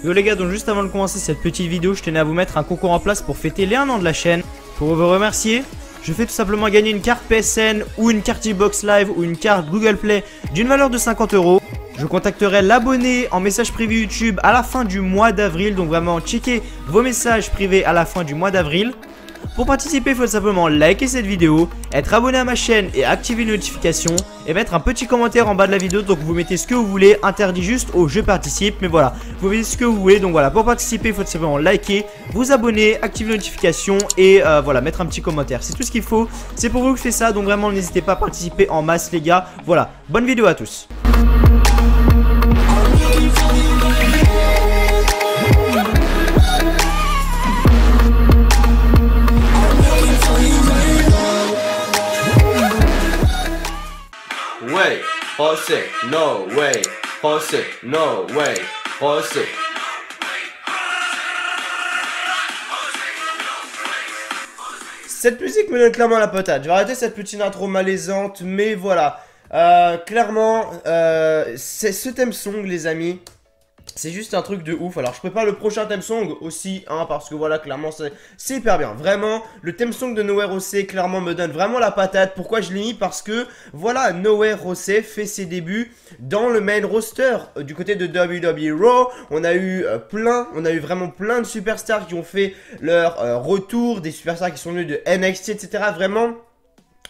Yo les gars, donc juste avant de commencer cette petite vidéo, je tenais à vous mettre un concours en place pour fêter les 1 an de la chaîne. Pour vous remercier, je fais tout simplement gagner une carte PSN ou une carte Xbox Live ou une carte Google Play d'une valeur de 50 €. Je contacterai l'abonné en message privé YouTube à la fin du mois d'avril. Donc vraiment, checkez vos messages privés à la fin du mois d'avril. Pour participer, il faut simplement liker cette vidéo, être abonné à ma chaîne et activer les notifications et mettre un petit commentaire en bas de la vidéo. Donc vous mettez ce que vous voulez, interdit juste au je participe, mais voilà, vous mettez ce que vous voulez. Donc voilà, pour participer, il faut simplement liker, vous abonner, activer les notifications et voilà, mettre un petit commentaire. C'est tout ce qu'il faut, c'est pour vous que je fais ça. Donc vraiment, n'hésitez pas à participer en masse les gars. Voilà, bonne vidéo à tous. Way, Jose, no way, Jose, no way, Jose. Cette musique me donne clairement la patate. Je vais arrêter cette petite intro malaisante, mais voilà. Clairement, c'est ce thème song, les amis. C'est juste un truc de ouf. Alors je prépare le prochain theme song aussi hein, parce que voilà, clairement c'est hyper bien. Vraiment, le theme song de Nowhere OC clairement me donne vraiment la patate. Pourquoi je l'ai mis? Parce que voilà, Nowhere OC fait ses débuts dans le main roster du côté de WWE Raw. On a eu vraiment plein de superstars qui ont fait leur retour, des superstars qui sont venus de NXT, etc. Vraiment,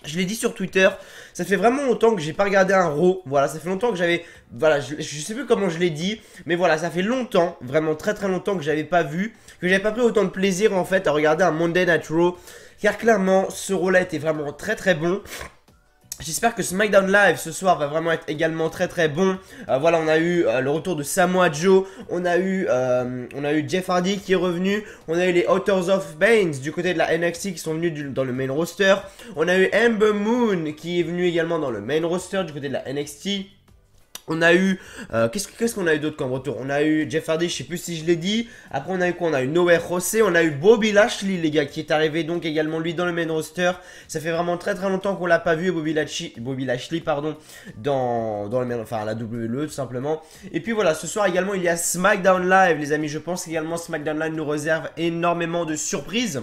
je l'ai dit sur Twitter, ça fait vraiment longtemps que j'ai pas regardé un Raw. Voilà, ça fait longtemps que j'avais... Voilà, je sais plus comment je l'ai dit, mais voilà, ça fait longtemps, vraiment très longtemps que j'avais pas vu, que j'avais pas pris autant de plaisir en fait à regarder un Monday Night Raw. Car clairement, ce Raw-là était vraiment très bon. J'espère que SmackDown Live ce soir va vraiment être également très bon. Voilà, on a eu le retour de Samoa Joe, on a eu Jeff Hardy qui est revenu, on a eu les Authors of Pain du côté de la NXT qui sont venus dans le main roster, on a eu Ember Moon qui est venu également dans le main roster du côté de la NXT. On a eu, qu'est-ce qu'on a eu d'autre comme retour? On a eu Jeff Hardy, je sais plus si je l'ai dit. Après on a eu quoi? On a eu Nowhere OC, on a eu Bobby Lashley les gars qui est arrivé donc également lui dans le main roster. Ça fait vraiment très longtemps qu'on l'a pas vu Bobby Lashley pardon dans le main, enfin la WWE tout simplement. Et puis voilà, ce soir également il y a SmackDown Live les amis. Je pense qu'également SmackDown Live nous réserve énormément de surprises.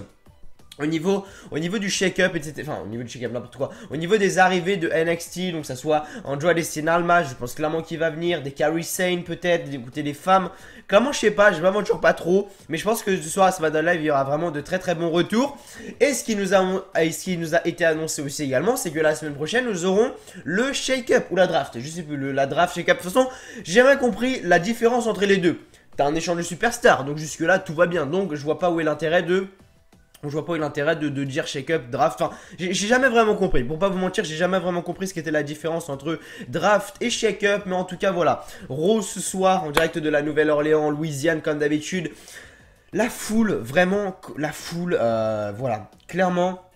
Au niveau du shake-up, etc. Enfin, au niveau du shake-up, n'importe quoi. Au niveau des arrivées de NXT, donc ça soit Andrade Cien Almas, je pense clairement qu'il va venir. Des Kairi Sane peut-être, d'écouter des femmes. Clairement, je sais pas, je m'aventure pas trop. Mais je pense que ce soir à SmackDown Live, il y aura vraiment de très bons retours. Et ce qui nous a été annoncé aussi également, c'est que la semaine prochaine, nous aurons le shake-up ou la draft. Je sais plus, la draft, shake-up. De toute façon, j'ai jamais compris la différence entre les deux. T'as un échange de superstars, donc jusque-là, tout va bien. Donc, je vois pas où est l'intérêt de... Je vois pas l'intérêt de dire shake-up, draft. Enfin, j'ai jamais vraiment compris. Pour pas vous mentir, j'ai jamais vraiment compris ce qu'était la différence entre draft et shake-up. Mais en tout cas, voilà. Raw ce soir, en direct de la Nouvelle-Orléans, Louisiane, comme d'habitude. La foule, vraiment, la foule, voilà. Clairement,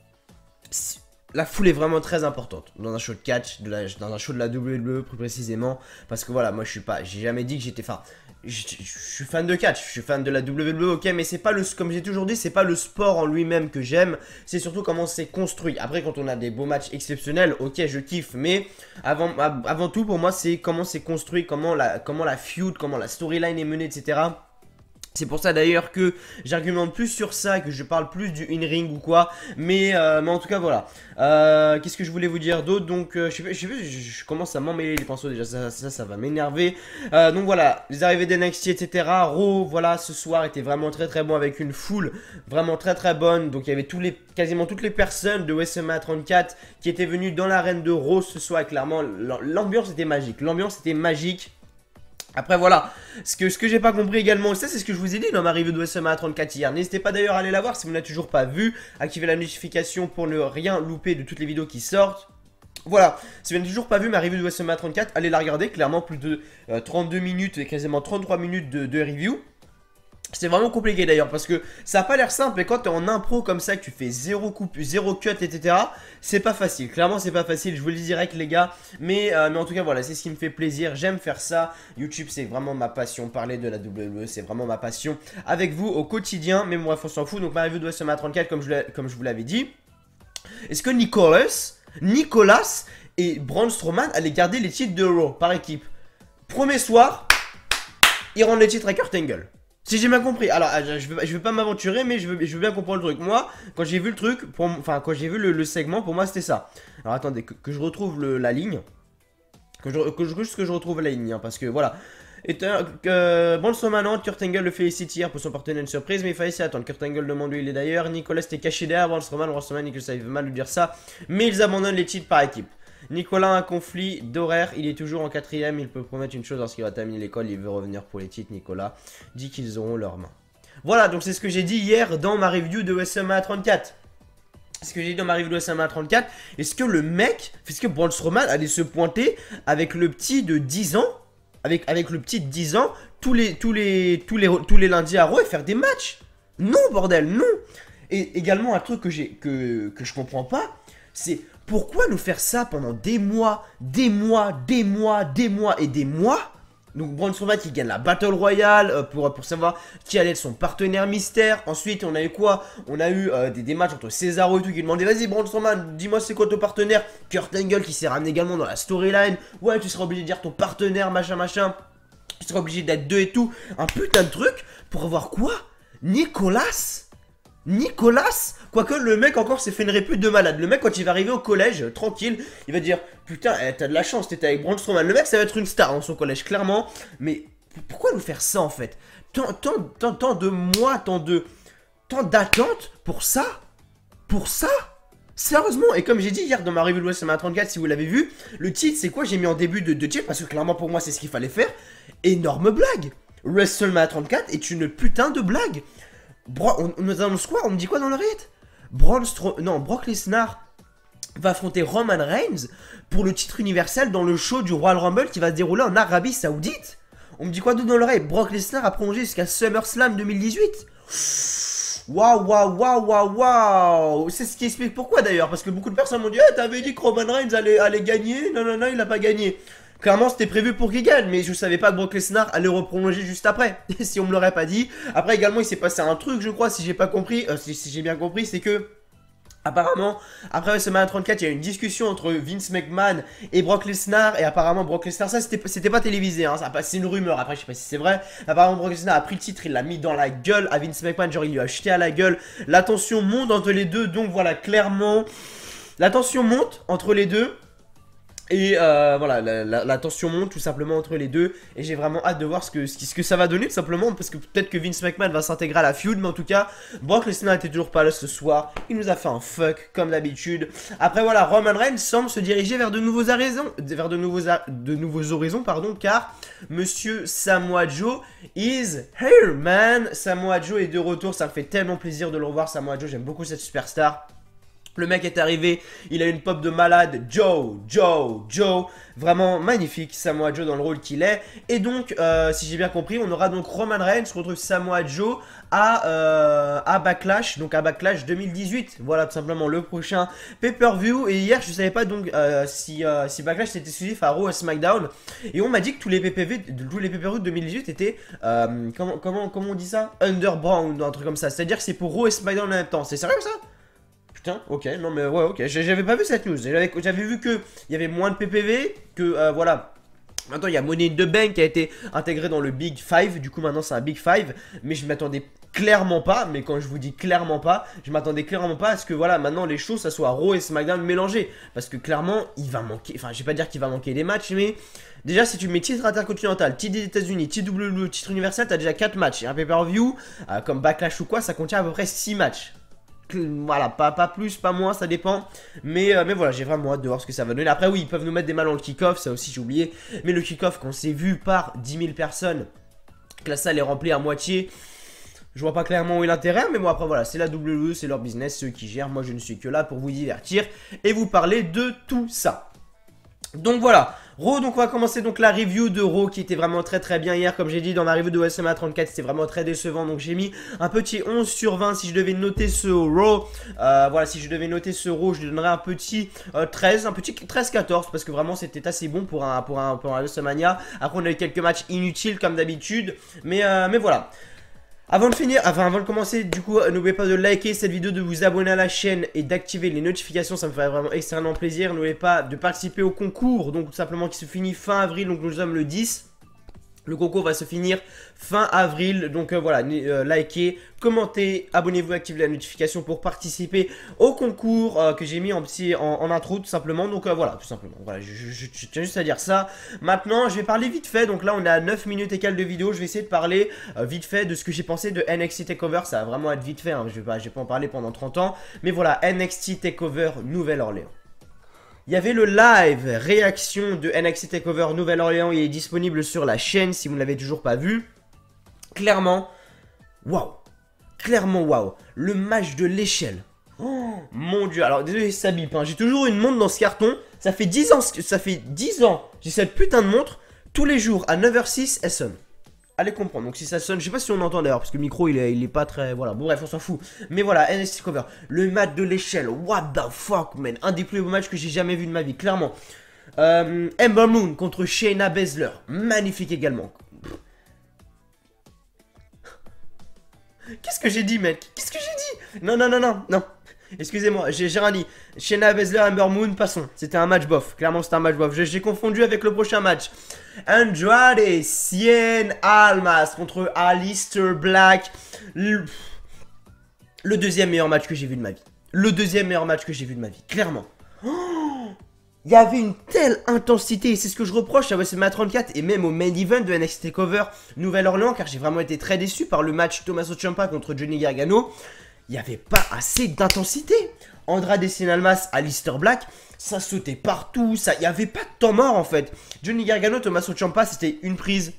la foule est vraiment très importante dans un show de catch, dans un show de la WWE plus précisément. Parce que voilà, moi j'ai jamais dit que j'étais... Enfin, je suis fan de catch, je suis fan de la WWE, ok, mais c'est pas le, comme j'ai toujours dit, c'est pas le sport en lui-même que j'aime, c'est surtout comment c'est construit. Après, quand on a des beaux matchs exceptionnels, ok, je kiffe, mais avant tout, pour moi, c'est comment c'est construit, comment la feud, comment la storyline est menée, etc. C'est pour ça d'ailleurs que j'argumente plus sur ça, que je parle plus du in-ring ou quoi. Mais en tout cas voilà. Qu'est-ce que je voulais vous dire d'autre? Donc je commence à m'emmêler les pinceaux déjà, ça va m'énerver. Donc voilà, les arrivées d'NXT etc. Raw, voilà, ce soir était vraiment très bon avec une foule vraiment très bonne. Donc il y avait quasiment toutes les personnes de WrestleMania 34 qui étaient venues dans l'arène de Raw ce soir. Clairement, l'ambiance était magique. Après voilà, ce que j'ai pas compris également, ça c'est ce que je vous ai dit dans ma review de WrestleMania 34 hier. N'hésitez pas d'ailleurs à aller la voir si vous n'avez toujours pas vu. Activez la notification pour ne rien louper de toutes les vidéos qui sortent. Voilà, si vous n'avez toujours pas vu ma review de WrestleMania 34, allez la regarder. Clairement plus de 32 minutes et quasiment 33 minutes de review. C'est vraiment compliqué d'ailleurs parce que ça n'a pas l'air simple et quand tu es en impro comme ça, que tu fais zéro coupe, zéro cut, etc. C'est pas facile, clairement c'est pas facile, je vous le dis direct les gars. Mais en tout cas voilà, c'est ce qui me fait plaisir, j'aime faire ça. YouTube c'est vraiment ma passion, parler de la WWE c'est vraiment ma passion avec vous au quotidien. Mais bref on s'en fout, donc ma review de WrestleMania 34 comme je vous l'avais dit. Est-ce que Nicolas et Braun Strowman allaient garder les titres de Raw par équipe? Premier soir, ils rendent les titres à Kurt Angle. Si j'ai bien compris, alors je vais pas m'aventurer, mais je veux bien comprendre le truc. Moi, quand j'ai vu le truc, enfin quand j'ai vu le segment, pour moi c'était ça. Alors attendez, que je retrouve la ligne. Juste que je retrouve la ligne, hein, parce que voilà. Braun Strowman, Kurt Angle le félicite hier pour son partenaire une surprise, mais il fallait s'y attendre. Kurt Angle demande où il est d'ailleurs. Nicolas était caché derrière Braun Strowman, Nicolas, ça fait mal de dire ça, mais ils abandonnent les titres par équipe. Nicolas a un conflit d'horaire, il est toujours en 4ème, il peut promettre une chose lorsqu'il va terminer l'école, il veut revenir pour les titres. Nicolas dit qu'ils auront leurs mains. Voilà, donc c'est ce que j'ai dit hier dans ma review de WrestleMania 34. Ce que j'ai dit dans ma review de WrestleMania 34, est-ce que le mec, est-ce que Braun Strowman allait se pointer avec le petit de 10 ans, avec le petit de 10 ans, tous les lundis à Raw et faire des matchs? Non, bordel, non. Et également un truc que je comprends pas, c'est pourquoi nous faire ça pendant des mois, des mois et des mois. Donc Braun Strowman qui gagne la Battle Royale pour savoir qui allait être son partenaire mystère. Ensuite on a eu quoi? On a eu des matchs entre Cesaro et tout qui demandait vas-y Braun Strowman, dis-moi c'est quoi ton partenaire. Kurt Angle qui s'est ramené également dans la storyline. Ouais, tu seras obligé de dire ton partenaire machin. Tu seras obligé d'être deux et tout. Un putain de truc pour avoir quoi? Nicolas, quoique le mec encore s'est fait une répute de malade. Le mec quand il va arriver au collège, tranquille, il va dire putain, t'as de la chance, t'étais avec Braun Strowman. Le mec ça va être une star dans son collège, clairement. Mais pourquoi nous faire ça en fait? Tant de mois, tant d'attente pour ça? Sérieusement, et comme j'ai dit hier dans ma review de WrestleMania 34, si vous l'avez vu, le titre c'est quoi? J'ai mis en début de titre parce que clairement pour moi c'est ce qu'il fallait faire. Énorme blague. WrestleMania 34 est une putain de blague. On nous annonce quoi? On me dit quoi dans le rythme? Brock Lesnar va affronter Roman Reigns pour le titre universel dans le show du Royal Rumble qui va se dérouler en Arabie Saoudite. On me dit quoi d'autre dans l'oreille? Brock Lesnar a prolongé jusqu'à SummerSlam 2018. Waouh. C'est ce qui explique pourquoi d'ailleurs. Parce que beaucoup de personnes m'ont dit t'avais dit que Roman Reigns allait gagner. Non, il a pas gagné. Clairement c'était prévu pour qu'il gagne, mais je savais pas que Brock Lesnar allait reprolonger juste après. Si on me l'aurait pas dit. Après également il s'est passé un truc je crois, si j'ai pas compris, si j'ai bien compris, c'est que apparemment, après WrestleMania 34, il y a eu une discussion entre Vince McMahon et Brock Lesnar. Et apparemment, Brock Lesnar, ça c'était pas télévisé, hein, c'est une rumeur. Après, je sais pas si c'est vrai. Apparemment, Brock Lesnar a pris le titre, il l'a mis dans la gueule à Vince McMahon. Genre, il lui a jeté à la gueule. La tension monte entre les deux. Donc voilà, clairement, la tension monte entre les deux. Et voilà, la tension monte tout simplement entre les deux. Et j'ai vraiment hâte de voir ce que ça va donner tout simplement. Parce que peut-être que Vince McMahon va s'intégrer à la feud. Mais en tout cas, Brock Lesnar n'était toujours pas là ce soir. Il nous a fait un fuck comme d'habitude. Après voilà, Roman Reigns semble se diriger vers de nouveaux horizons. Car Monsieur Samoa Joe is here man. Samoa Joe est de retour. Ça me fait tellement plaisir de le revoir. Samoa Joe, j'aime beaucoup cette superstar. Le mec est arrivé, il a une pop de malade, Joe, vraiment magnifique, Samoa Joe dans le rôle qu'il est. Et donc, si j'ai bien compris, on aura donc Roman Reigns retrouve Samoa Joe à Backlash, donc à Backlash 2018. Voilà tout simplement le prochain pay-per-view. Et hier, je savais pas donc si Backlash était exclusif à Raw et SmackDown. Et on m'a dit que tous les pay-per-view de 2018 étaient, comment on dit ça? Underground, un truc comme ça. C'est-à-dire que c'est pour Raw et SmackDown en même temps. C'est sérieux ça? Putain, ok, non mais ouais, ok, j'avais pas vu cette news, j'avais vu qu'il y avait moins de PPV, que voilà. Maintenant il y a Money in the Bank qui a été intégré dans le Big Five, du coup maintenant c'est un Big Five, mais je m'attendais clairement pas, mais quand je vous dis clairement pas, je m'attendais clairement pas à ce que voilà, maintenant les shows ça soit Raw et SmackDown mélangés, parce que clairement il va manquer, enfin je vais pas dire qu'il va manquer des matchs, mais déjà si tu mets titre intercontinental, titre des États-Unis, titre WWE, titre universel, t'as déjà 4 matchs, et un pay-per-view, comme Backlash ou quoi, ça contient à peu près 6 matchs. Voilà, pas plus, pas moins, ça dépend. Mais voilà, j'ai vraiment hâte de voir ce que ça va donner. Après, oui, ils peuvent nous mettre des mal dans le kick-off, ça aussi j'ai oublié. Mais le kick-off, quand c'est vu par 10 000 personnes, que la salle est remplie à moitié, je vois pas clairement où est l'intérêt. Mais bon, après, voilà, c'est la WWE, c'est leur business, c'est eux qui gèrent. Moi, je ne suis que là pour vous divertir et vous parler de tout ça. Donc voilà, Raw, donc on va commencer donc la review de Raw qui était vraiment très bien hier. Comme j'ai dit dans ma review de WrestleMania 34, c'était vraiment très décevant. Donc j'ai mis un petit 11 sur 20 si je devais noter ce Raw. Voilà, si je devais noter ce Raw, je lui donnerais un petit 13, un petit 13-14 parce que vraiment c'était assez bon pour un WrestleMania. Après on a eu quelques matchs inutiles comme d'habitude, mais voilà. Avant de commencer, du coup, n'oubliez pas de liker cette vidéo, de vous abonner à la chaîne et d'activer les notifications, ça me ferait vraiment extrêmement plaisir. N'oubliez pas de participer au concours, donc tout simplement qui se finit fin avril, donc nous sommes le 10. Le concours va se finir fin avril, donc voilà, likez, commentez, abonnez-vous, activez la notification pour participer au concours que j'ai mis en intro tout simplement. Donc voilà, tout simplement, voilà, je tiens juste à dire ça. Maintenant, je vais parler vite fait, donc là on est à 9 minutes et quelques de vidéo, je vais essayer de parler vite fait de ce que j'ai pensé de NXT TakeOver, ça va vraiment être vite fait, hein. Je vais pas en parler pendant 30 ans, mais voilà, NXT TakeOver Nouvelle-Orléans. Il y avait le live réaction de NXT TakeOver Nouvelle-Orléans, il est disponible sur la chaîne si vous ne l'avez toujours pas vu. Clairement, waouh. Clairement, waouh. Le match de l'échelle. Oh, mon dieu. Alors, désolé, ça bip, hein. J'ai toujours une montre dans ce carton. Ça fait 10 ans. J'ai cette putain de montre. Tous les jours, à 9h06, elle sonne. Allez comprendre, donc si ça sonne, je sais pas si on entend d'ailleurs, parce que le micro il est pas très, voilà, bon bref on s'en fout. Mais voilà, NXT TakeOver, le match de l'échelle, what the fuck man, un des plus beaux matchs que j'ai jamais vu de ma vie, clairement. Ember Moon contre Shayna Baszler, magnifique également. Qu'est-ce que j'ai dit mec? Qu'est-ce que j'ai dit? Non. Excusez-moi, j'ai rien dit. Shayna Baszler, Ember Moon, passons. C'était un match bof. Clairement, c'était un match bof. J'ai confondu avec le prochain match. Andrade Cien Almas contre Aleister Black. Le deuxième meilleur match que j'ai vu de ma vie. Le deuxième meilleur match que j'ai vu de ma vie. Clairement. Il y avait une telle intensité, et c'est ce que je reproche à WrestleMania 34 et même au main event de NXT TakeOver Nouvelle-Orléans, car j'ai vraiment été très déçu par le match Tommaso Ciampa contre Johnny Gargano. Il n'y avait pas assez d'intensité. Andrade Cien Almas, Aleister Black, ça sautait partout, il n'y avait pas de temps mort en fait. Johnny Gargano, Tommaso Ciampa, c'était une prise.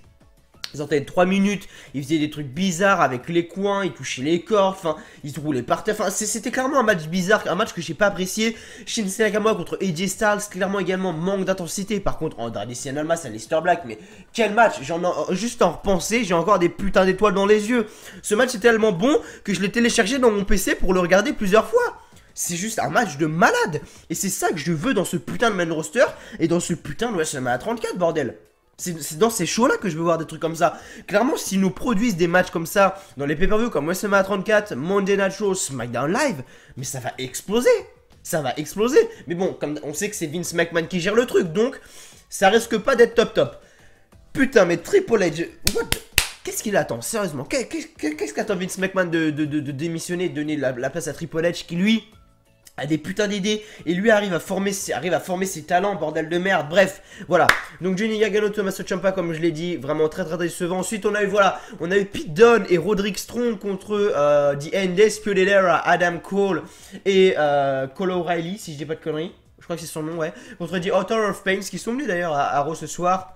Ils entraînaient 3 minutes, ils faisaient des trucs bizarres avec les coins, ils touchaient les cordes, enfin, ils se roulaient par terre. Enfin, c'était clairement un match bizarre, un match que j'ai pas apprécié. Shinsuke Nakamura contre AJ Styles, clairement également manque d'intensité. Par contre, Andrade Cien Almas, Aleister Black, mais quel match! Juste en repenser, j'ai encore des putains d'étoiles dans les yeux. Ce match est tellement bon que je l'ai téléchargé dans mon PC pour le regarder plusieurs fois. C'est juste un match de malade. Et c'est ça que je veux dans ce putain de main roster et dans ce putain de WrestleMania 34, bordel. C'est dans ces shows là que je veux voir des trucs comme ça. Clairement, s'ils nous produisent des matchs comme ça dans les pay-per-view comme WrestleMania 34, Monday Night Raw, SmackDown Live, mais ça va exploser. Ça va exploser. Mais bon, comme on sait que c'est Vince McMahon qui gère le truc, donc ça risque pas d'être top. Putain, mais Triple H, qu'est-ce qu'il attend, sérieusement? Qu'est-ce qu'attend Vince McMahon de démissionner, de donner la place à Triple H qui lui a des putains d'idées et lui arrive à former ses talents, bordel de merde. Bref, voilà. Donc Johnny Gargano, Tommaso Ciampa, comme je l'ai dit, vraiment très décevant. Ensuite, on a eu Pete Dunne et Roderick Strong contre The Undisputed Era, Adam Cole et Cole O'Reilly, si je dis pas de conneries. Je crois que c'est son nom, ouais. Contre The Author of Pain, qui sont venus d'ailleurs à Raw ce soir.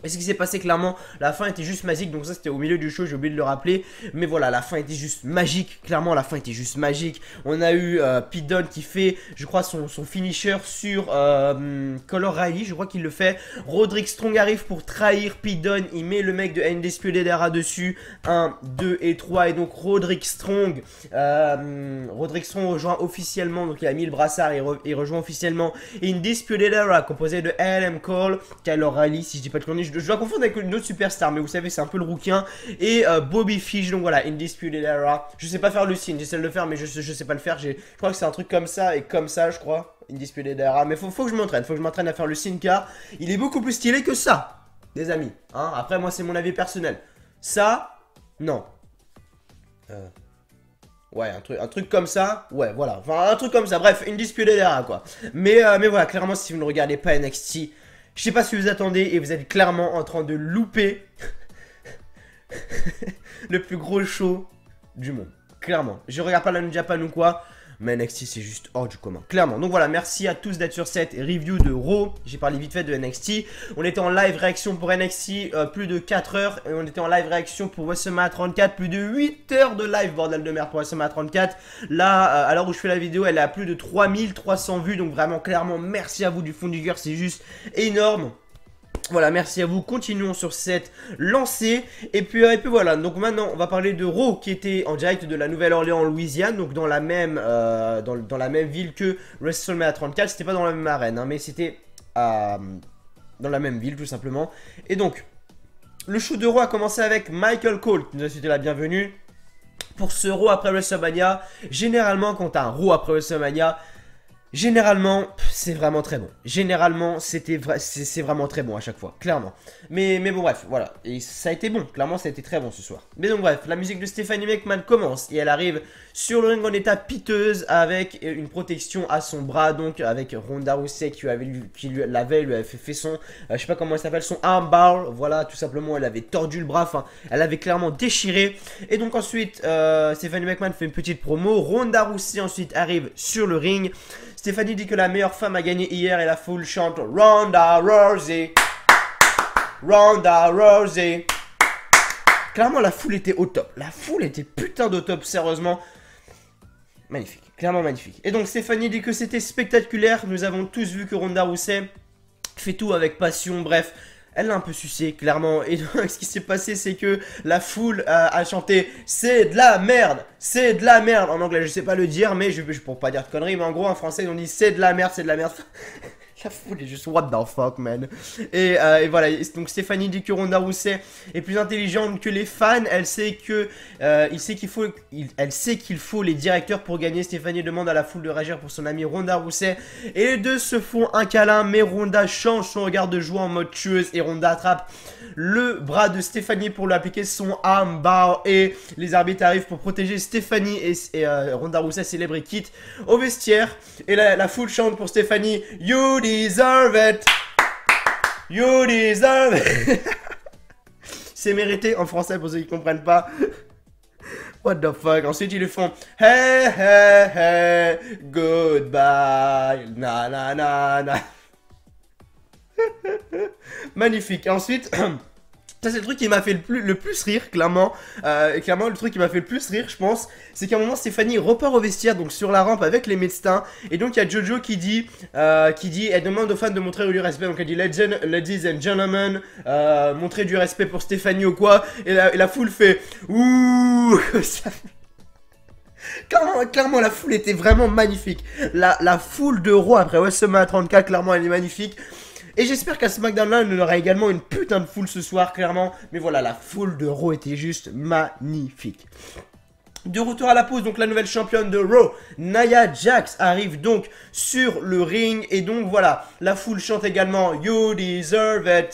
Et ce qui s'est passé, clairement, la fin était juste magique. Donc ça, c'était au milieu du show, j'ai oublié de le rappeler. Mais voilà, la fin était juste magique. Clairement, la fin était juste magique. On a eu Pete Dunne qui fait, je crois, son finisher sur Cole O'Reilly. Je crois qu'il le fait. Roderick Strong arrive pour trahir Pete Dunne. Il met le mec de Undisputed Era dessus. 1, 2 et 3. Et donc, Roderick Strong rejoint officiellement. Donc, il a mis le brassard. Il rejoint officiellement Undisputed Era, composé de Adam Cole, Kyle O'Reilly, si je dis pas de conneries. Je dois confondre avec une autre superstar, mais vous savez, c'est un peu le rouquin. Et Bobby Fish, donc voilà, Undisputed Era. Je sais pas faire le signe, j'essaie de le faire, mais je sais pas le faire. Je crois que c'est un truc comme ça et comme ça, je crois. Undisputed Era. Mais faut que je m'entraîne, à faire le signe, car il est beaucoup plus stylé que ça, des amis. Hein, après, moi, c'est mon avis personnel. Ça, non. Ouais, un truc comme ça, ouais, voilà. Enfin, un truc comme ça, bref, Undisputed Era, quoi. Mais voilà, clairement, si vous ne regardez pas NXT, je sais pas ce que vous attendez et vous êtes clairement en train de louper le plus gros show du monde. Clairement. Je regarde pas la New Japan ou quoi, mais NXT c'est juste hors du commun. Clairement. Donc voilà, merci à tous d'être sur cette review de Raw. J'ai parlé vite fait de NXT. On était en live réaction pour NXT plus de 4 heures. Et on était en live réaction pour WrestleMania 34. Plus de 8 heures de live, bordel de merde, pour WrestleMania 34. Là, à l'heure où je fais la vidéo, elle est à plus de 3300 vues. Donc vraiment, clairement, merci à vous du fond du cœur. C'est juste énorme. Voilà, merci à vous, continuons sur cette lancée. Et puis voilà, donc maintenant on va parler de Raw qui était en direct de la Nouvelle-Orléans en Louisiane. Donc dans la même, dans la même ville que WrestleMania 34. C'était pas dans la même arène, hein, mais c'était dans la même ville tout simplement. Et donc, le show de Raw a commencé avec Michael Cole qui nous a souhaité la bienvenue. Pour ce Raw après WrestleMania, généralement quand t'as un Raw après WrestleMania, Généralement, c'est vraiment très bon. Généralement, c'est vraiment très bon à chaque fois, clairement. Mais bon, bref, voilà. Et ça a été bon, clairement, ça a été très bon ce soir. Mais donc, bref, la musique de Stephanie McMahon commence et elle arrive sur le ring en état piteuse avec une protection à son bras, donc avec Ronda Rousey qui lui avait fait son, je sais pas comment elle s'appelle, son armbar. Voilà, tout simplement, elle avait tordu le bras, enfin, elle avait clairement déchiré. Et donc ensuite, Stephanie McMahon fait une petite promo. Ronda Rousey ensuite arrive sur le ring. Stéphanie dit que la meilleure femme a gagné hier et la foule chante Ronda Rousey. Ronda Rousey. Clairement, la foule était au top. La foule était putain de top, sérieusement. Magnifique, clairement magnifique. Et donc Stéphanie dit que c'était spectaculaire. Nous avons tous vu que Ronda Rousey fait tout avec passion, bref. Elle l'a un peu sucé, clairement. Et donc, ce qui s'est passé, c'est que la foule a chanté « C'est de la merde, c'est de la merde ». En anglais, je sais pas le dire, mais pour pas dire de conneries, mais en gros, en français, ils ont dit « C'est de la merde, c'est de la merde ». La foule est juste what the fuck, man. Et voilà, donc Stéphanie dit que Ronda Rousey est plus intelligente que les fans. Elle sait que elle sait qu'il faut les directeurs pour gagner. Stéphanie demande à la foule de réagir pour son amie Ronda Rousey. Et les deux se font un câlin, mais Ronda change son regard de joie en mode tueuse et Ronda attrape le bras de Stéphanie pour lui appliquer son armbar. Et les arbitres arrivent pour protéger Stéphanie et Ronda Rousey célèbre et quitte au vestiaire. Et la foule chante pour Stéphanie « You deserve it! You deserve it! » C'est mérité en français pour ceux qui comprennent pas. What the fuck? Ensuite ils le font « Hey hey hey, goodbye, na na na na. » Magnifique. Et ensuite, ça c'est le truc qui m'a fait le plus rire, clairement. Clairement, le truc qui m'a fait le plus rire, je pense, c'est qu'à un moment, Stéphanie repart au vestiaire, donc sur la rampe avec les médecins. Et donc, il y a Jojo qui dit, elle demande aux fans de montrer du respect. Donc, elle dit, ladies and gentlemen, montrer du respect pour Stéphanie ou quoi. Et la foule fait, ouh. Clairement, la foule était vraiment magnifique. La foule de Raw après WrestleMania 34, clairement, elle est magnifique. Et j'espère qu'à SmackDown là, on aura également une putain de foule ce soir, clairement. Mais voilà, la foule de Raw était juste magnifique. De retour à la pause, donc la nouvelle championne de Raw, Nia Jax, arrive donc sur le ring. Et donc voilà, la foule chante également You Deserve It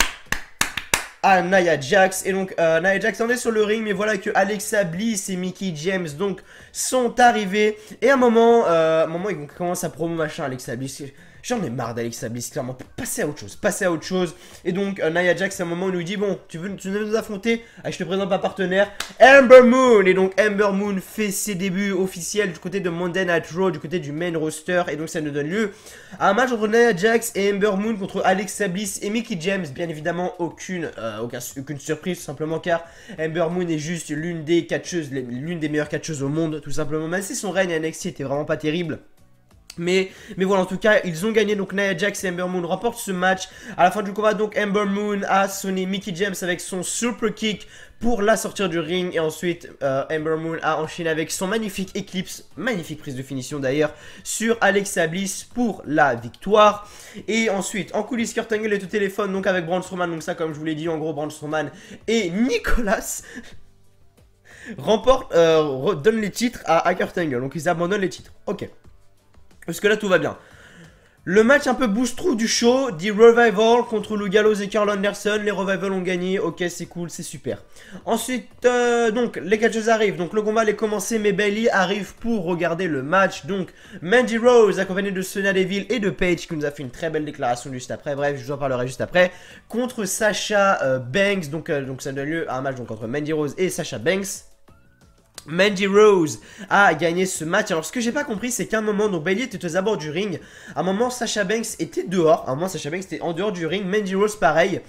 à Nia Jax. Et donc Nia Jax en est sur le ring, mais voilà que Alexa Bliss et Mickie James donc sont arrivés. Et à un moment ils commencent à promo machin Alexa Bliss. J'en ai marre d'Alexa Bliss, clairement. Passez à autre chose, Et donc, Nia Jax, à un moment, il nous dit, bon, tu veux nous affronter? Ah, je te présente ma partenaire, Ember Moon. Et donc, Ember Moon fait ses débuts officiels du côté de Monday Night Raw, du côté du main roster. Et donc, ça nous donne lieu à un match entre Nia Jax et Ember Moon contre Alexa Bliss et Mickie James. Bien évidemment, aucune surprise, tout simplement, car Ember Moon est juste l'une des meilleures catcheuses au monde, tout simplement. Même si son règne à NXT était vraiment pas terrible. Mais voilà, en tout cas, ils ont gagné. Donc Nia Jax et Ember Moon remportent ce match. À la fin du combat, donc Ember Moon a sonné Mickie James avec son super kick pour la sortir du ring. Et ensuite, Ember Moon a enchaîné avec son magnifique Eclipse, magnifique prise de finition d'ailleurs, sur Alexa Bliss pour la victoire. Et ensuite, en coulisses, Kurt Angle est au téléphone donc avec Braun Strowman. Donc ça, comme je vous l'ai dit, en gros, Braun Strowman et Nicolas donnent les titres à Kurt Angle. Donc ils abandonnent les titres. Ok. Parce que là tout va bien. Le match un peu boost-trou du show, The Revival contre Lou Gallows et Carl Anderson. Les Revival ont gagné, ok c'est cool, c'est super. Ensuite, donc les catcheuses arrivent, donc le combat allait commencer, mais Bayley arrive pour regarder le match. Donc Mandy Rose, accompagnée de Sonya Deville et de Paige, qui nous a fait une très belle déclaration juste après, bref je vous en parlerai juste après. Contre Sasha Banks, donc ça donne lieu à un match donc, entre Mandy Rose et Sasha Banks. Mandy Rose a gagné ce match. Alors ce que j'ai pas compris c'est qu'à un moment, donc Bayley était aux abords du ring. À un moment Sasha Banks était dehors. À un moment Sasha Banks était en dehors du ring. Mandy Rose pareil.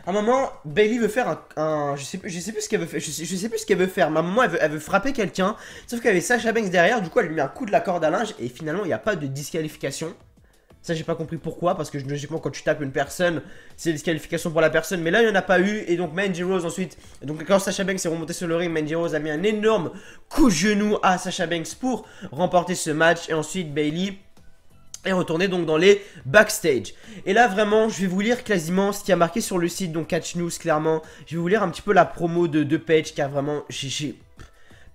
À un moment Bayley veut faire je sais plus ce qu'elle veut faire. Je sais plus ce qu'elle veut faire. Mais à un moment elle veut frapper quelqu'un. Sauf qu'il y avait Sasha Banks derrière. Du coup elle lui met un coup de la corde à linge. Et finalement il n'y a pas de disqualification. Ça j'ai pas compris pourquoi, parce que logiquement quand tu tapes une personne, c'est disqualification pour la personne, mais là il n'y en a pas eu. Et donc Mandy Rose ensuite, donc quand Sasha Banks est remonté sur le ring, Mandy Rose a mis un énorme coup de genou à Sasha Banks pour remporter ce match. Et ensuite Bayley est retourné donc dans les backstage. Et là vraiment je vais vous lire quasiment ce qui a marqué sur le site, donc Catch News clairement. Je vais vous lire un petit peu la promo de Paige, car vraiment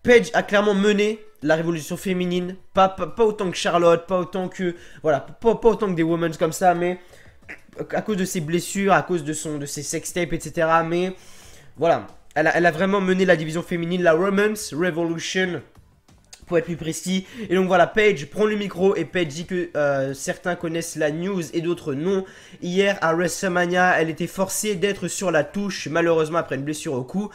Paige a clairement mené la révolution féminine, pas autant que Charlotte, pas autant que, voilà, pas autant que des women comme ça, mais à cause de ses blessures, à cause de ses sextapes, etc. Mais voilà, elle a vraiment mené la division féminine, la Women's Revolution, pour être plus précis. Et donc voilà, Paige prend le micro et Paige dit que certains connaissent la news et d'autres non. Hier à WrestleMania, elle était forcée d'être sur la touche, malheureusement après une blessure au cou.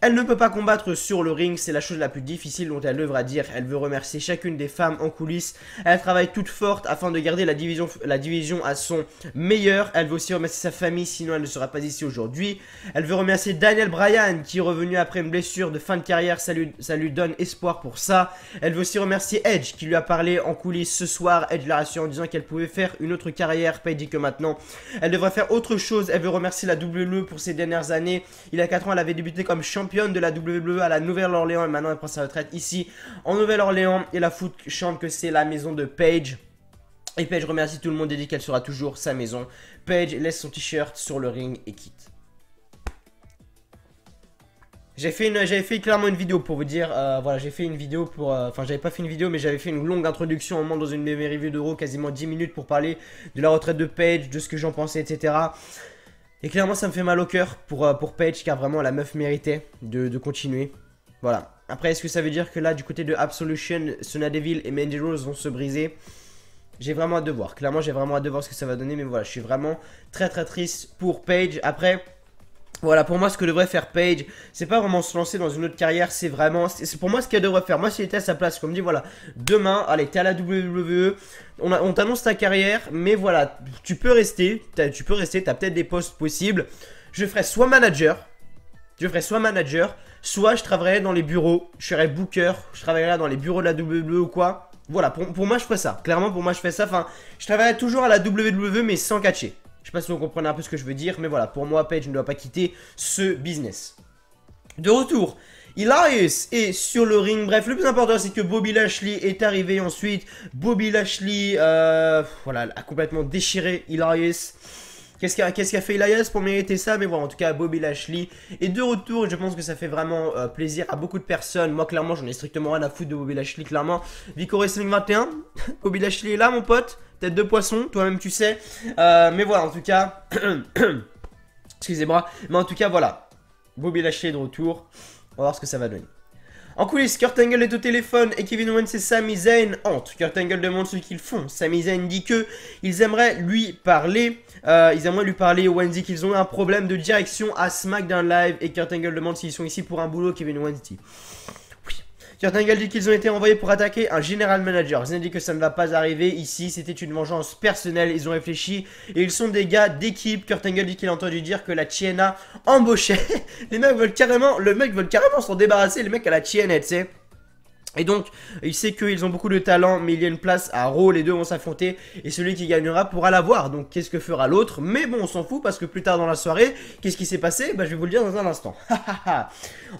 Elle ne peut pas combattre sur le ring, c'est la chose la plus difficile dont elle devra dire. Elle veut remercier chacune des femmes en coulisses. Elle travaille toute forte afin de garder la division à son meilleur. Elle veut aussi remercier sa famille, sinon elle ne sera pas ici aujourd'hui. Elle veut remercier Daniel Bryan qui est revenu après une blessure de fin de carrière. Ça lui donne espoir pour ça. Elle veut aussi remercier Edge qui lui a parlé en coulisses ce soir. Edge l'a rassuré en disant qu'elle pouvait faire une autre carrière. Paige dit que maintenant elle devrait faire autre chose. Elle veut remercier la WWE pour ces dernières années. Il y a 4 ans, elle avait débuté comme championne de la WWE à la Nouvelle-Orléans et maintenant elle prend sa retraite ici en Nouvelle-Orléans et la foot chante que c'est la maison de Paige. Et Paige remercie tout le monde et dit qu'elle sera toujours sa maison. Paige laisse son t-shirt sur le ring et quitte. J'avais fait clairement une vidéo pour vous dire, voilà, j'ai fait une vidéo pour, enfin j'avais pas fait une vidéo mais j'avais fait une longue introduction au moment dans une de mes reviews d'Euro, quasiment 10 minutes pour parler de la retraite de Paige, de ce que j'en pensais, etc. Et clairement ça me fait mal au cœur pour Paige car vraiment la meuf méritait de continuer. Voilà. Après est-ce que ça veut dire que là du côté de Absolution, Sonya Deville et Mandy Rose vont se briser? J'ai vraiment hâte de voir. Clairement j'ai vraiment hâte de voir ce que ça va donner. Mais voilà, je suis vraiment très triste pour Paige. Après... Voilà, pour moi, ce que devrait faire Paige, c'est pas vraiment se lancer dans une autre carrière, c'est vraiment... C'est pour moi ce qu'elle devrait faire. Moi, si elle était à sa place, comme dit, voilà, demain, allez, t'es à la WWE, on t'annonce ta carrière, mais voilà, tu peux rester, t'as peut-être des postes possibles. Je ferais soit manager, soit je travaillerais dans les bureaux, je serais booker, je travaillerais dans les bureaux de la WWE ou quoi. Voilà, pour moi, je ferais ça. Clairement, pour moi, je ferais ça. Enfin, je travaillerais toujours à la WWE, mais sans catcher. Je sais pas si vous comprenez un peu ce que je veux dire, mais voilà, pour moi, Paige ne doit pas quitter ce business. De retour, Elias est sur le ring. Bref, le plus important, c'est que Bobby Lashley est arrivé ensuite. Bobby Lashley, voilà, a complètement déchiré Elias. Qu'est-ce qu'a fait Elias pour mériter ça? Mais voilà, en tout cas, Bobby Lashley est de retour. Je pense que ça fait vraiment plaisir à beaucoup de personnes. Moi, clairement, j'en ai strictement rien à foutre de Bobby Lashley, clairement. Vico Wrestling 21, Bobby Lashley est là, mon pote. Tête de poisson, toi-même tu sais. Mais voilà, en tout cas... Excusez-moi. Mais en tout cas, voilà. Bobby Lashley est de retour. On va voir ce que ça va donner. En coulisses, Kurt Angle est au téléphone et Kevin Owens et Sami Zayn entrent. Kurt Angle demande ce qu'ils font. Sami Zayn dit que ils aimeraient lui parler. Owens dit qu'ils ont un problème de direction à SmackDown Live. Et Kurt Angle demande s'ils sont ici pour un boulot. Kevin Owens dit oui. Kurt Angle dit qu'ils ont été envoyés pour attaquer un general manager. Zayn dit que ça ne va pas arriver ici. C'était une vengeance personnelle. Ils ont réfléchi et ils sont des gars d'équipe. Kurt Angle dit qu'il a entendu dire que la TNA embauchait. Les mecs veulent carrément, le mec veut carrément s'en débarrasser. Les mecs à la TNA, tu sais. Et donc, il sait qu'ils ont beaucoup de talent, mais il y a une place à Raw, les deux vont s'affronter, et celui qui gagnera pourra l'avoir. Donc, qu'est-ce que fera l'autre? Mais bon, on s'en fout, parce que plus tard dans la soirée, qu'est-ce qui s'est passé? Bah, je vais vous le dire dans un instant.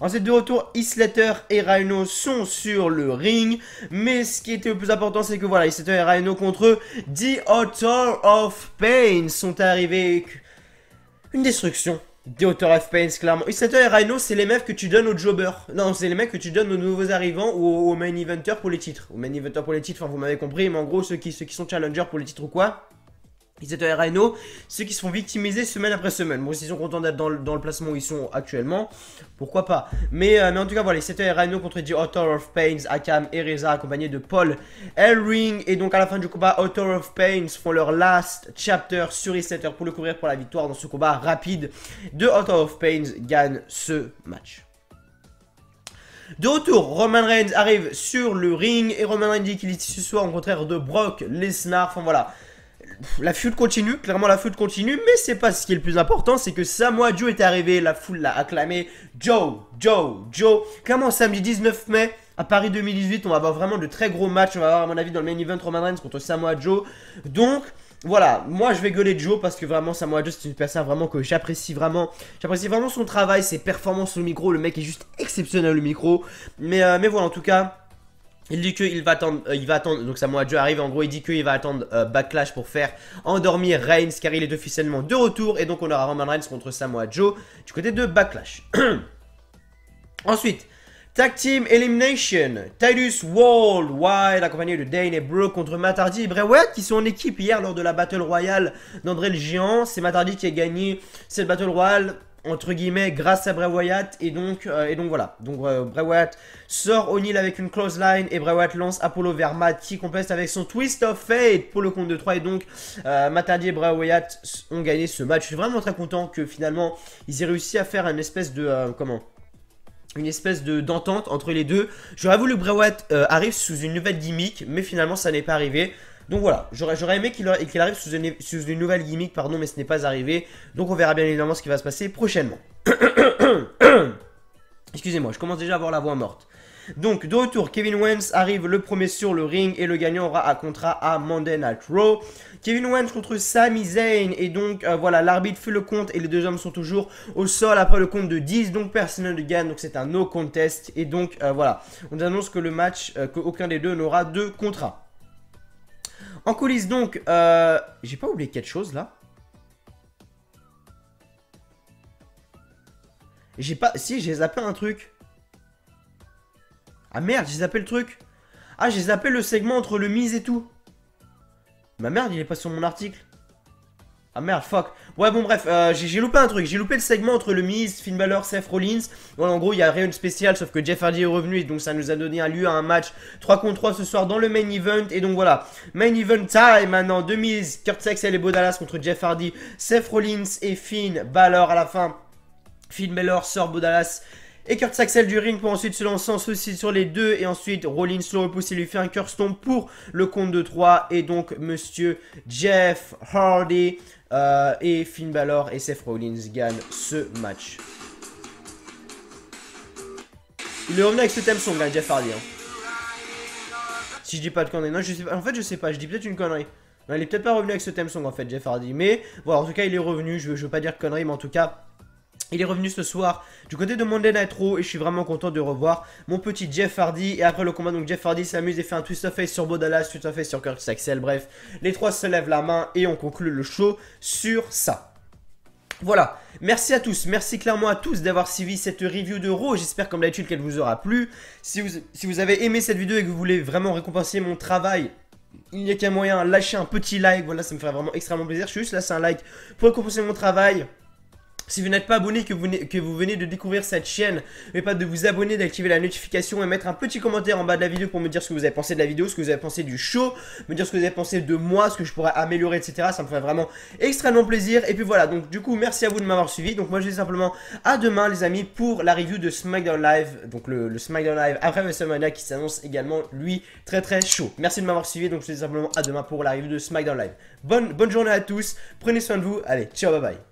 Ensuite, de retour, Heath Slater et Rhino sont sur le ring, mais ce qui était le plus important, c'est que voilà, Heath Slater et Rhino contre The Author of Pain sont arrivés. Une destruction. The Author of Pain, clairement. Heath Slater et Rhino, c'est les mecs que tu donnes aux jobbers. Non, c'est les mecs que tu donnes aux nouveaux arrivants ou aux main eventers pour les titres. Aux main eventers pour les titres, enfin vous m'avez compris, mais en gros ceux qui sont challengers pour les titres ou quoi. Heath Slater et Rhino, ceux qui se font victimiser semaine après semaine. Bon, s'ils sont contents d'être dans le placement où ils sont actuellement, pourquoi pas. Mais en tout cas, voilà, Heath Slater et Rhino contre The Author of Pain, Akam et Reza, accompagnés de Paul Ellering. Et donc à la fin du combat, Author of Pain font leur last chapter sur Heath Slater pour le couvrir pour la victoire dans ce combat rapide. The Author of Pain gagne ce match. De retour, Roman Reigns arrive sur le ring et Roman Reigns dit qu'il est ici ce soir au contraire de Brock Lesnar. Enfin voilà. La feud continue, clairement la feud continue, mais c'est pas ce qui est le plus important, c'est que Samoa Joe est arrivé, la foule l'a acclamé. Joe. Clairement samedi 19 mai à Paris 2018, on va avoir vraiment de très gros matchs, on va avoir à mon avis dans le main event Roman Reigns contre Samoa Joe. Donc voilà, moi je vais gueuler Joe parce que vraiment Samoa Joe c'est une personne vraiment que j'apprécie vraiment son travail, ses performances au micro, le mec est juste exceptionnel au micro. Mais voilà en tout cas. Il dit qu'il va attendre, donc Samoa Joe arrive, en gros il dit qu'il va attendre Backlash pour faire endormir Reigns car il est officiellement de retour et donc on aura Roman Reigns contre Samoa Joe du côté de Backlash. Ensuite, Tag Team Elimination, Titus Worldwide accompagné de Dane et Brooke contre Matt Hardy et Bray Wyatt qui sont en équipe hier lors de la Battle Royale d'André le Géant. C'est Matt Hardy qui a gagné cette Battle Royale entre guillemets grâce à Bray Wyatt et donc voilà. Donc Bray Wyatt sort O'Neal avec une clothesline et Bray Wyatt lance Apollo vers Matt qui complète avec son Twist of Fate pour le compte de 3 et donc Matt Hardy et Bray Wyatt ont gagné ce match. Je suis vraiment très content que finalement ils aient réussi à faire une espèce de une espèce d'entente entre les deux. J'aurais voulu que Bray Wyatt arrive sous une nouvelle gimmick, mais finalement ça n'est pas arrivé. Donc voilà, j'aurais aimé qu'il arrive sous une nouvelle gimmick, pardon, mais ce n'est pas arrivé. Donc on verra bien évidemment ce qui va se passer prochainement. Excusez-moi, je commence déjà à avoir la voix morte. Donc de retour, Kevin Owens arrive le premier sur le ring et le gagnant aura un contrat à Monday Night Raw. Kevin Owens contre Sami Zayn et donc voilà, l'arbitre fait le compte et les deux hommes sont toujours au sol après le compte de 10, donc personne ne gagne, donc c'est un no contest et donc voilà, on nous annonce que le match, qu'aucun des deux n'aura de contrat. En coulisses donc, j'ai pas oublié quelque chose là. Si, j'ai zappé un truc. Ah merde, j'ai zappé le truc. Ah, j'ai zappé le segment entre le Miz et tout. Ma merde, il est pas sur mon article. Ah merde, fuck. Ouais, bon, bref, j'ai loupé un truc. J'ai loupé le segment entre le Miz, Finn Balor, Seth Rollins. Voilà, en gros, il y a rien de spécial, sauf que Jeff Hardy est revenu. Et donc, ça nous a donné lieu à un match 3 contre 3 ce soir dans le main event. Et donc, voilà. Main event time maintenant. De Miz, Kurt Axel et Bo Dallas contre Jeff Hardy, Seth Rollins et Finn Balor à la fin. Finn Balor sort Bo Dallas et Kurt Axel du ring pour ensuite se lancer en saucisse sur les deux. Et ensuite, Rollins le repousse et lui fait un curse stomp pour le compte de 3. Et donc, monsieur Jeff Hardy et Finn Balor et Seth Rollins gagnent ce match. Il est revenu avec ce thème song, là, Jeff Hardy. Si je dis pas de conneries. Non, je sais pas. En fait, je sais pas. Je dis peut-être une connerie. Non, il est peut-être pas revenu avec ce thème song, en fait, Jeff Hardy. Mais, voilà, en tout cas, il est revenu. Je veux pas dire conneries, mais en tout cas... il est revenu ce soir du côté de Monday Night Raw et je suis vraiment content de revoir mon petit Jeff Hardy. Et après le combat, donc Jeff Hardy s'amuse et fait un twist of face sur Bo Dallas, twist of face sur Kurt Axel. Bref, les trois se lèvent la main et on conclut le show sur ça. Voilà, merci à tous, merci clairement à tous d'avoir suivi cette review de Raw. J'espère comme d'habitude qu'elle vous aura plu. Si vous avez aimé cette vidéo et que vous voulez vraiment récompenser mon travail, il n'y a qu'un moyen, lâchez un petit like. Voilà, ça me ferait vraiment extrêmement plaisir. Je suis juste laisser un like pour récompenser mon travail. Si vous n'êtes pas abonné, que vous venez de découvrir cette chaîne, n'oubliez pas de vous abonner, d'activer la notification et mettre un petit commentaire en bas de la vidéo pour me dire ce que vous avez pensé de la vidéo, ce que vous avez pensé du show, me dire ce que vous avez pensé de moi, ce que je pourrais améliorer, etc. Ça me ferait vraiment extrêmement plaisir. Et puis voilà, donc du coup, merci à vous de m'avoir suivi. Donc moi, je dis simplement à demain, les amis, pour la review de SmackDown Live. Donc le SmackDown Live après WrestleMania qui s'annonce également, lui, très très chaud. Merci de m'avoir suivi. Donc je dis simplement à demain pour la review de SmackDown Live. Bonne journée à tous. Prenez soin de vous. Allez, ciao, bye bye.